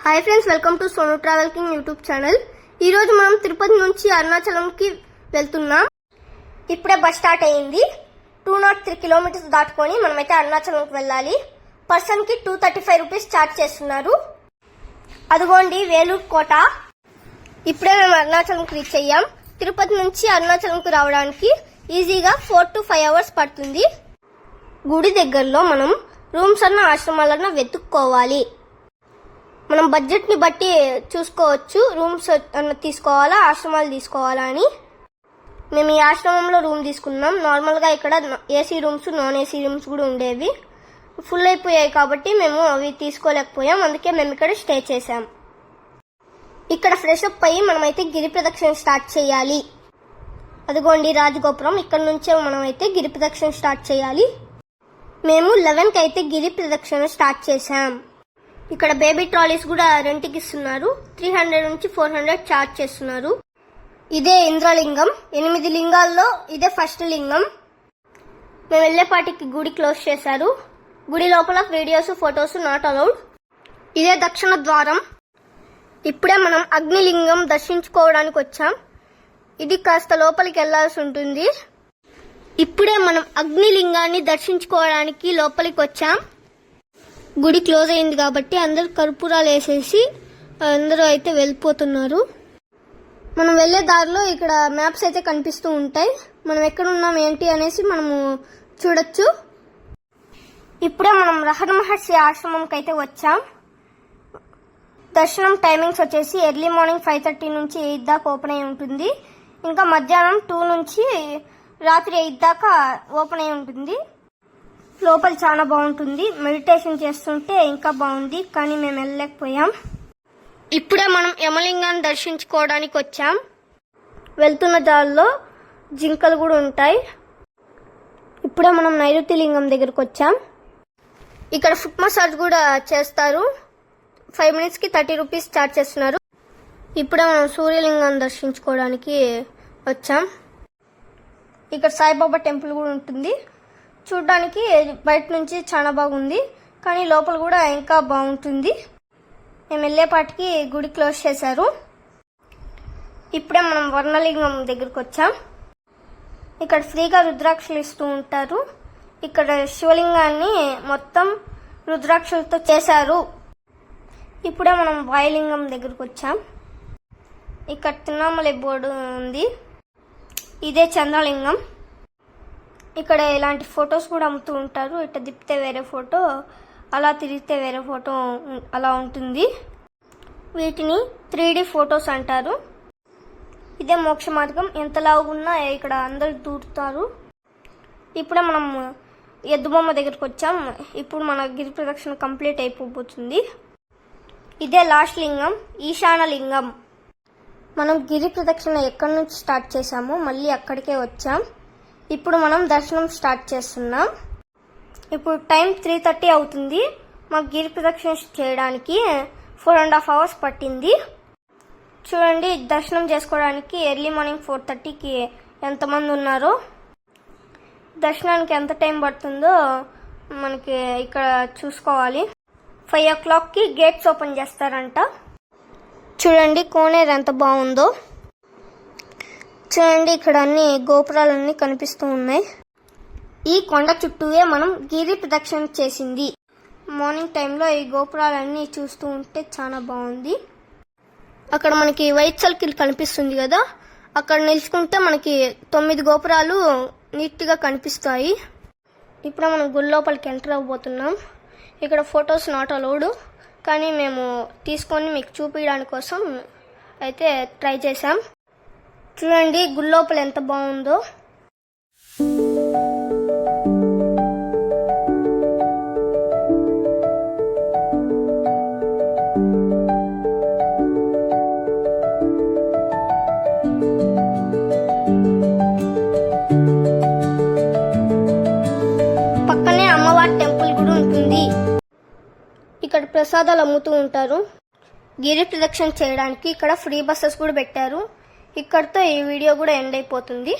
Hi friends, welcome to Sonu travel king YouTube channel. ఈరోజు మనం తిరుపతి నుంచి అరుణాచలంకి వెళ్తున్నాం. ఇప్పుడే బస్ స్టార్ట్ అయ్యింది. 203 కిలోమీటర్స్ దాటుకొని మనమైతే అరుణాచలంకి వెళ్ళాలి. పర్సన్కి 235 రూపీస్ ఛార్జ్ చేస్తున్నారు. అదిగోండి వేలూరు కోట. ఇప్పుడే మేము అరుణాచలంకి రీచ్ అయ్యాం. తిరుపతి నుంచి అరుణాచలంకి రావడానికి ఈజీగా 4 to 5 అవర్స్ పడుతుంది. గుడి దగ్గరలో మనం రూమ్స్ అన్న ఆశ్రమాలన్నా వెతుక్కోవాలి. మనం బడ్జెట్ ని బట్టి చూసుకోవచ్చు, రూమ్స్ తీసుకోవాలా ఆశ్రమాలు తీసుకోవాలా అని. మేము ఈ ఆశ్రమంలో రూమ్ తీసుకున్నాం. నార్మల్గా ఇక్కడ AC rooms non AC rooms కూడా ఉండేవి. ఫుల్ అయిపోయాయి కాబట్టి మేము అవి తీసుకోలేకపోయాం. అందుకే మేము ఇక్కడ స్టే చేసాం. ఇక్కడ ఫ్రెష్ అప్ అయ్యి మనమైతే గిరి ప్రదక్షిణ స్టార్ట్ చేయాలి. అదిగోండి రాజగోపురం. ఇక్కడ నుంచే మనమైతే గిరి ప్రదక్షిణ స్టార్ట్ చేయాలి. మేము 11కి అయితే గిరి ప్రదక్షిణ స్టార్ట్ చేసాం. ఇక్కడ బేబీ ట్రాలీస్ కూడా రెంట్కి ఇస్తున్నారు. 300 నుంచి 400 ఛార్జ్ చేస్తున్నారు. ఇదే ఇంద్రలింగం. 8 లింగాల్లో ఇదే ఫస్ట్ లింగం. మేము వెళ్లేపాటికి గుడి క్లోజ్ చేశారు. గుడి లోపల వీడియోస్ ఫొటోస్ నాట్ అలౌడ్. ఇదే దక్షిణ ద్వారం. ఇప్పుడే మనం అగ్నిలింగం దర్శించుకోవడానికి వచ్చాం. ఇది కాస్త లోపలికి వెళ్లాల్సి ఉంటుంది. ఇప్పుడే మనం అగ్నిలింగాన్ని దర్శించుకోవడానికి లోపలికి వచ్చాం. గుడి క్లోజ్ అయింది కాబట్టి అందరు కర్పూరాలు వేసేసి అందరూ అయితే వెళ్ళిపోతున్నారు. మనం వెళ్లే దారిలో ఇక్కడ మ్యాప్స్ అయితే కనిపిస్తూ ఉంటాయి. మనం ఎక్కడ ఉన్నాం ఏంటి అనేసి మనము చూడొచ్చు. ఇప్పుడే మనం రహణ మహర్షి ఆశ్రమంకి అయితే వచ్చాం. దర్శనం టైమింగ్స్ వచ్చేసి ఎర్లీ మార్నింగ్ 5:30 నుంచి 8 దాకా ఓపెన్ అయి ఉంటుంది. ఇంకా మధ్యాహ్నం 2 నుంచి రాత్రి 8 దాకా ఓపెన్ అయి ఉంటుంది. లోపల చాలా బాగుంటుంది. మెడిటేషన్ చేస్తుంటే ఇంకా బాగుంది, కానీ మేము వెళ్ళలేకపోయాం. ఇప్పుడే మనం యమలింగాన్ని దర్శించుకోవడానికి వచ్చాం. వెళ్తున్న దారిలో జింకలు కూడా ఉంటాయి. ఇప్పుడే మనం నైరుతి లింగం దగ్గరకు వచ్చాం. ఇక్కడ ఫుట్ మసాజ్ కూడా చేస్తారు. 5 మినిట్స్కి 30 రూపీస్ ఛార్జ్ చేస్తున్నారు. ఇప్పుడే మనం సూర్యలింగాన్ని దర్శించుకోవడానికి వచ్చాం. ఇక్కడ సాయిబాబా టెంపుల్ కూడా ఉంటుంది. చూడ్డానికి బయట నుంచి చాలా బాగుంది, కానీ లోపల కూడా ఇంకా బాగుంటుంది. మేము వెళ్ళేపాటికి గుడి క్లోజ్ చేశారు. ఇప్పుడే మనం వర్ణలింగం దగ్గరకు వచ్చాం. ఇక్కడ ఫ్రీగా రుద్రాక్షలు ఇస్తూ ఉంటారు. ఇక్కడ శివలింగాన్ని మొత్తం రుద్రాక్షలతో చేశారు. ఇప్పుడే మనం వాయులింగం దగ్గరకు వచ్చాం. ఇక్కడ తిరునామలై బోర్డు ఉంది. ఇదే చంద్రలింగం. ఇక్కడ ఇలాంటి ఫొటోస్ కూడా అమ్ముతూ ఉంటారు. ఇట్లా తిప్పితే వేరే ఫోటో, అలా తిరిగితే వేరే ఫోటో అలా ఉంటుంది. వీటిని 3D ఫొటోస్ అంటారు. ఇదే మోక్ష మార్గం. ఎంత లావుగున్నా ఇక్కడ అందరు దూరుతారు. ఇప్పుడే మనం ఎద్దుబొమ్మ దగ్గరకు వచ్చాం. ఇప్పుడు మన గిరి ప్రదక్షిణ కంప్లీట్ అయిపోతుంది. ఇదే లాస్ట్ లింగం, ఈశాన లింగం. మనం గిరి ప్రదక్షిణ ఎక్కడి నుంచి స్టార్ట్ చేసామో మళ్ళీ అక్కడికే వచ్చాం. ఇప్పుడు మనం దర్శనం స్టార్ట్ చేస్తున్నాం. ఇప్పుడు టైం 3:30 అవుతుంది. మాకు గిరి ప్రదక్షిణ చేయడానికి 4.5 అవర్స్ పట్టింది. చూడండి, దర్శనం చేసుకోవడానికి ఎర్లీ మార్నింగ్ 4:30కి ఎంతమంది ఉన్నారో. దర్శనానికి ఎంత టైం పడుతుందో మనకి ఇక్కడ చూసుకోవాలి. 5 o'clockకి గేట్స్ ఓపెన్ చేస్తారంట. చూడండి కోనేరు ఎంత బాగుందో. చూడండి, ఇక్కడ అన్ని గోపురాలన్నీ కనిపిస్తూ ఉన్నాయి. ఈ కొండ చుట్టూవే మనం గిరి ప్రదక్షిణ చేసింది. మార్నింగ్ టైంలో ఈ గోపురాలన్నీ చూస్తూ ఉంటే చాలా బాగుంది. అక్కడ మనకి వైట్ సర్కిల్ కనిపిస్తుంది కదా, అక్కడ నిల్చుకుంటే మనకి 9 గోపురాలు నీట్గా కనిపిస్తాయి. ఇప్పుడు మనం గుడి లోపలికి ఎంటర్ అవ్వబోతున్నాం. ఇక్కడ ఫొటోస్ నాట్ అలౌడ్, కానీ మేము తీసుకొని మీకు చూపించడానికి కోసం అయితే ట్రై చేసాం. చూడండి గుడి లోపల ఎంత బాగుందో. పక్కనే అమ్మవారి టెంపుల్ కూడా ఉంటుంది. ఇక్కడ ప్రసాదాలు అమ్ముతూ ఉంటారు. గిరి ప్రదక్షిణ చేయడానికి ఇక్కడ ఫ్రీ బస్సెస్ కూడా పెట్టారు. ఇక్కడితో ఈ వీడియో కూడా ఎండ్ అయిపోతుంది.